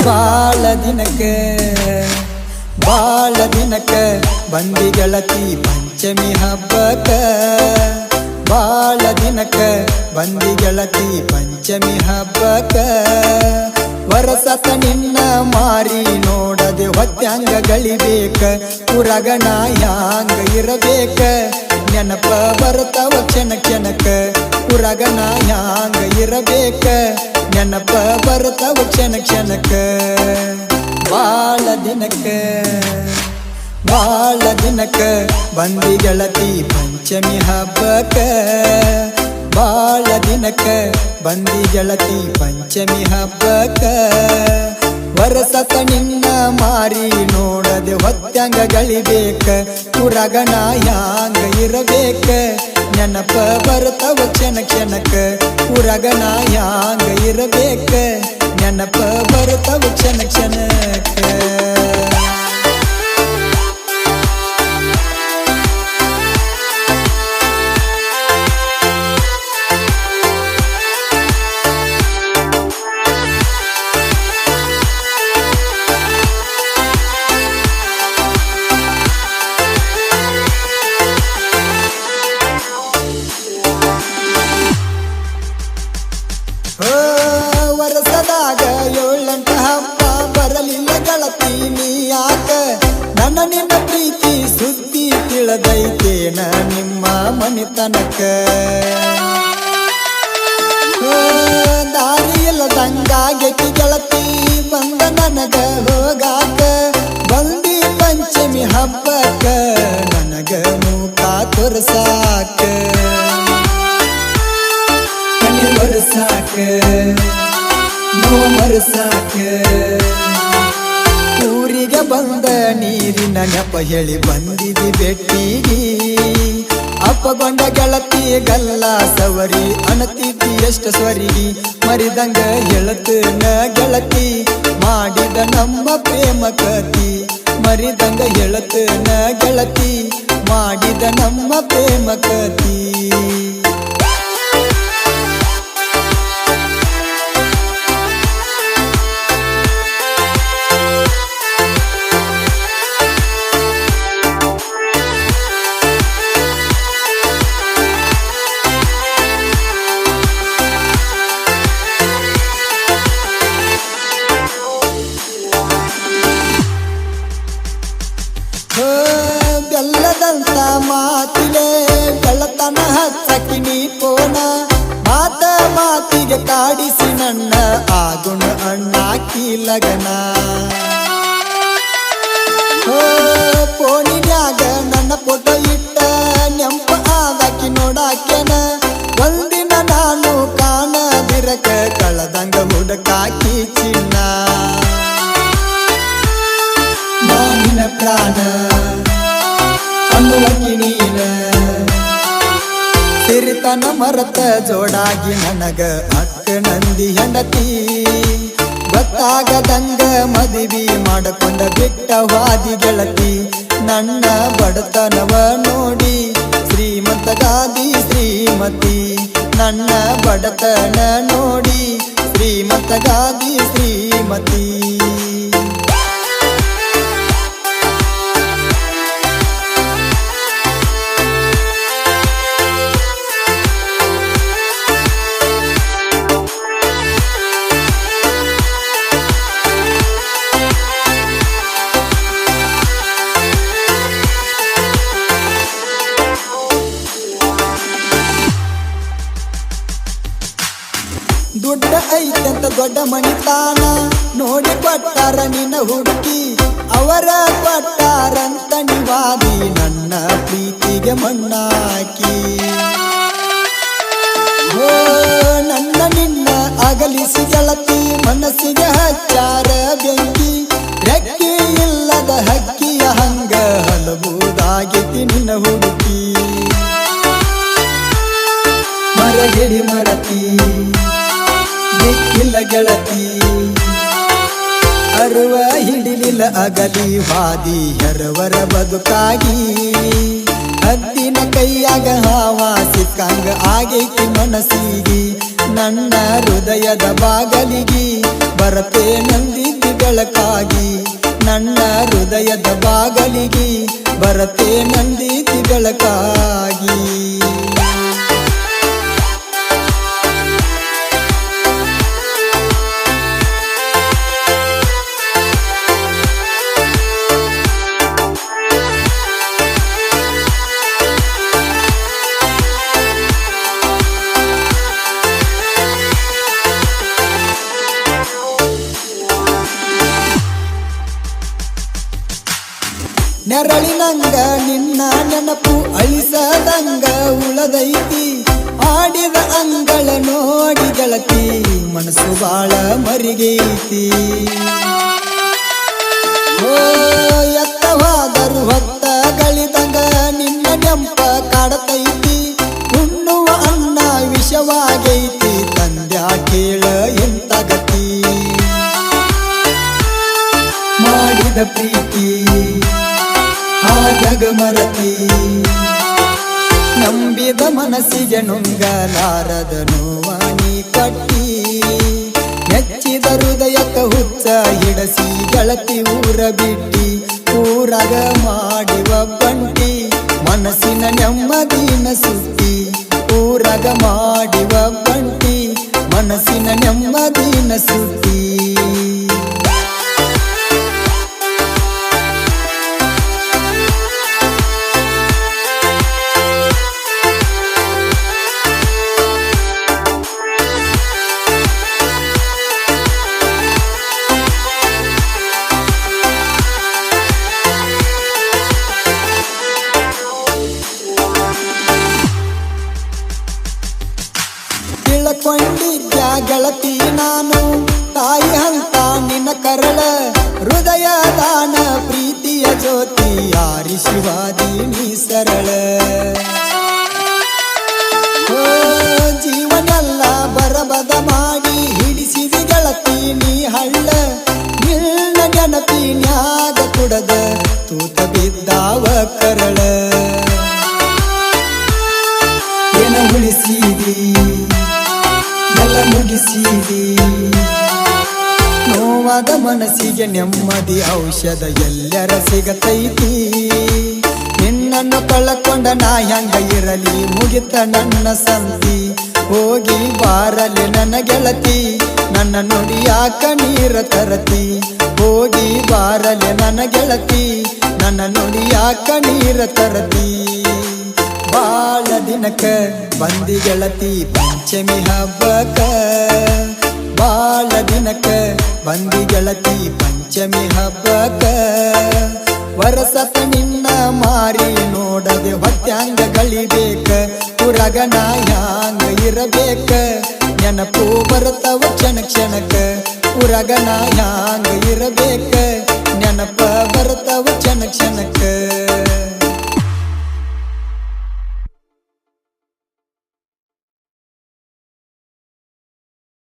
ಬಾಳ ದಿನಕ್ಕ ಬಂದಿ ಗೆಳತಿ ಪಂಚಮಿ ಹಬ್ಬಕ್ಕ ಬಾಳ ದಿನಕ್ಕ ಬಂದಿ ಗೆಳತಿ ಪಂಚಮಿ ಹಬ್ಬಕ್ಕ ವರಸತ ನಿನ್ನ ಮಾರಿ ನೋಡದೆ ಹೊತ್ಯಾಂಗ ಗಳಿಬೇಕ ಉರಗಣ ಯಾಂಗ ಇರಬೇಕ ನೆನಪ ಬರ್ತಾವ ಕ್ಷಣಕ್ಕ ಉರಗಣ ಯಾಂಗ ಇರಬೇಕ ನೆನಪ ಬರ್ತಾವ ಕ್ಷಣಕ್ಕ ಬಾಳ ದಿನಕ್ಕ ಬಂದಿ ಗೆಳತಿ ಪಂಚಮಿ ಹಬ್ಬಕ್ಕ ಬಾಳ ದಿನಕ್ಕ ಬಂದಿ ಗೆಳತಿ ಪಂಚಮಿ ಹಬ್ಬಕ್ಕ ವರಸತ ನಿನ್ನ ಮಾರಿ ನೋಡದೆ ಹೊತ್ಯಾಂಗ ಗಳಿಬೇಕ ಉರಗಣ ಯಾಂಗ ಇರಬೇಕ ನೆನಪ ಬರ್ತಾವ ಕ್ಷಣಕ್ಕ ಉರಗಣ ಯಾಂಗ ಇರಬೇಕ ನೆನಪ ಬರ್ತಾವ ಕ್ಷಣಕ್ಕ ವರಸದಾಗ 7 ಹಬ್ಬ ಬರಲಿಲ್ಲ ಗೆಳತಿ ನೀ ಯಾಕ ನನ್ನ ನಿನ್ನ ಪ್ರೀತಿ ಸುದ್ದಿ ತಿಳಿದೈತೇನ ನಿಮ್ಮ ಮನಿತನಕ ದಾರಿ ಇಲ್ಲದಂಗಾಗೈತಿ ಗೆಳತಿ ಬಂದ ನನಗ ಹೋಗಾಕ ಬಂದಿ ಪಂಚಮಿ ಹಬ್ಬಕ್ಕ ನನಗ ಮೂಕ ತೋರ್ಸಾಕ ಮರಸಾಕ ಊರಿಗೆ ಬಂದ ನೀರಿನ ನೆಪ ಹೇಳಿ ಬಂದಿದಿ ಬೆಟ್ಟಿಗಿ ಅಪ್ಪಗೊಂಡ ಗೆಳತಿ ಗಲ್ಲ ಸವರಿ ಅಣತಿದ್ದಿ ಎಷ್ಟ ಸ್ವರಿಗಿ ಮರಿದಂಗ ಹೇಳತನ ಗೆಳತಿ ಮಾಡಿದ ನಮ್ಮ ಪ್ರೇಮ ಕತಿ ಮರಿದಂಗ ಹೇಳತನ ಗೆಳತಿ ಮಾಡಿದ ನಮ್ಮ ಪ್ರೇಮ ಕತಿ ಬೆಲ್ಲದಂತ ಮಾತಿಲೆ ಬೆಳತನ ಹಚ್ಚಕಿ ನೀ ಪೋನ ಮಾತಿಗೆ ಕಾಡಿಸಿ ನನ್ನ ಆಗುಣ ಅಣ್ಣಾಕಿ ಲಗನ ಪೋಣಿನ್ಯಾಗ ನನ್ನ ಫೋಟೋ ಇಟ್ಟ ನೆಂಪ ಆದಾಕಿ ನೋಡಾಕೆನ ಒಂದಿನ ನಾನು ಕಾಣದಿರಕ ಕಳದಂಗ ಹುಡುಕಾಕಿ ಚಿನ್ನ ನಾನಿನ ಪ್ರಾಣ ಅನ್ನುವಕಿ ನೀನ ಸಿರಿತನ ಮರತ ಜೋಡಾಗಿ ನನಗ ಅಕ್ಕ ನಂದಿ ಹೆಂಡತಿ ಗೊತ್ತಾಗದಂಗ ಮದುವೆ ಮಾಡಿಕೊಂಡ ಬಿಟ್ಟವಾದಿ ಗೆಳತಿ ನನ್ನ ಬಡತನವ ನೋಡಿ ಶ್ರೀಮಂತಗಾದಿ ಶ್ರೀಮತಿ ನನ್ನ ಬಡತನ ನೋಡಿ ಶ್ರೀಮಂತಗಾದಿ ಶ್ರೀಮತಿ ದುಡ್ಡ ಐತಂತ ದೊಡ್ಡ ಮಣಿತಾನ ನೋಡಿ ಕೊಟ್ಟಾರ ನಿನ್ನ ಹುಡುಕಿ ಅವರ ಕೊಟ್ಟಾರಂತ ನಿವಾದಿ ನನ್ನ ಪ್ರೀತಿಗೆ ಮಣ್ಣಾಕಿ ನನ್ನ ನಿನ್ನ ಅಗಲಿಸಿ ಗೆಳತಿ ಮನಸ್ಸಿಗೆ ಹಚ್ಚಾರ ಬೆಂಕಿ ರೆಕ್ಕಿ ಇಲ್ಲದ ಹಕ್ಕಿಯ ಹಂಗ ಹಲಬುದಾಗಿತಿ ನಿನ್ನ ಹುಡುಕಿ ಮರಗಿಡಿ ಮರತಿ ದಿಕ್ಕಿಲ್ಲ ಗೆಳತಿ ಅರುವ ಹಿಡಿಲಿಲ್ಲ ಅಗಲಿ ವಾದಿ ಎರವರ ಬದುಕಾಗಿ ಹದ್ದಿನ ಕೈಯಾಗ ಹಾವ ಸಿಕ್ಕಂಗ ಆಗೈತಿ ಮನಸ್ಸಿಗಿ ನನ್ನ ಹೃದಯದ ಬಾಗಲಿಗಿ ಬರತೆ ನಂದಿದ್ದಿ ಬೆಳಕಾಗಿ ನನ್ನ ಹೃದಯದ ಬಾಗಲಿಗೆ ಬರತೆ ನಂದೀತಿ ಬೆಳಕಾಗಿ. ನೆರಳಿನಂಗ ನಿನ್ನ ನೆನಪು ಅಳಿಸದಂಗ ಉಳದೈತಿ, ಆಡಿದ ಅಂಗಳ ನೋಡಿ ಗೆಳತಿ ಮನಸ್ಸು ಬಾಳ ಮರಿಗೈತಿ. ಓ ಎತ್ತವಾದರು ಹೊತ್ತ ಗಳಿದಂಗ ನಿನ್ನ ನೆಂಪ ಕಾಡತೈತಿ, ಉಣ್ಣುವ ಅನ್ನ ವಿಷವಾಗೈತಿ ತಂದ್ಯಾ ಕೇಳ ಎಂತ ಗತಿ. ಮಾಡಿದ ಪ್ರೀತಿ ಹಾಗ ಮರತಿ, ನಂಬಿದ ಮನಸ್ಸಿಗೆ ನುಂಗಲಾರದ ನೋವಾನಿ ಕಟ್ಟಿ, ಮೆಚ್ಚಿದ ಹೃದಯಕ್ಕ ಹುಚ್ಚ ಹಿಡಸಿ ಗೆಳತಿ ಊರ ಬಿಟ್ಟಿ, ಊರಾಗ ಮಾಡಿವ ಬಂಟಿ ಮನಸ್ಸಿನ ನೆಮ್ಮದಿನ ಸುತ್ತಿ, ಊರಾಗ ಮಾಡಿವ ಬಂಟಿ ಮನಸ್ಸಿನ ನೆಮ್ಮದಿನ ಸುತ್ತಿ. ತಿಳ್ಕೊಂಡಿದ್ದ ಗೆಳತಿ ನಾನು ತಾಯಿ ಹಂತ ನಿನ್ನ ಕರಳ, ಹೃದಯ ದಾನ ಪ್ರೀತಿಯ ಜ್ಯೋತಿ ಆರಿಸಿವಾದಿ ನೀ ಸರಳ. ಓ ಜೀವನೆಲ್ಲ ಬರಬದ ಮಾಡಿ ಹಿಡಿಸಿದ ಗೆಳತಿ ನೀ ಹಳ್ಳ, ನಿನ್ನ ನೆನಪಿನ್ಯಾಗ ಕುಡದ ತೂತ ಬಿದ್ದಾವ ಕರಳ. ಏನ ಉಳಿಸಿದಿ ಎಲ್ಲ ಮುಗಿಸಿದಿ, ನೋವಾದ ಮನಸ್ಸಿಗೆ ನೆಮ್ಮದಿ ಔಷಧ ಎಲ್ಲರ ಸಿಗತೈತಿ. ನಿನ್ನನ್ನು ಕಳಕೊಂಡ ನಾ ಹೆಂಗ ಇರಲಿ ಮುಗಿತ ನನ್ನ ಸಂತಿ, ಹೋಗಿ ಬಾರಲಿ ನನ್ನ ಗೆಳತಿ ನನ್ನ ನುಡಿಯಾಕ ನೀರ ತರತಿ, ಹೋಗಿ ಬಾರಲಿ ನನ್ನ ಗೆಳತಿ ನನ್ನ ನುಡಿಯಾಕ ನೀರ ತರತಿ. ಬಾಳ ದಿನಕ ಬಂದಿ ಗೆಳತಿ ಪಂಚಮಿ ಹಬ್ಬಕ, ಬಾಳ ದಿನಕ ಬಂದಿ ಗೆಳತಿ ಪಂಚಮಿ ಹಬ್ಬಕ, ವರಸತ ನಿನ್ನ ಮಾರಿ ನೋಡದೆ ಹೊತ್ಯಾಂಗ ಗಳಿಬೇಕ, ಊರಾಗ ನಾ ಹ್ಯಾಂಗ ಇರಬೇಕ ನೆನಪು ಬರ್ತವ ಕ್ಷಣ ಕ್ಷಣಕ, ಊರಾಗ ನಾ ಹ್ಯಾಂಗ ಇರಬೇಕ ನೆನಪ ಬರ್ತವ ಕ್ಷಣ ಕ್ಷಣಕ.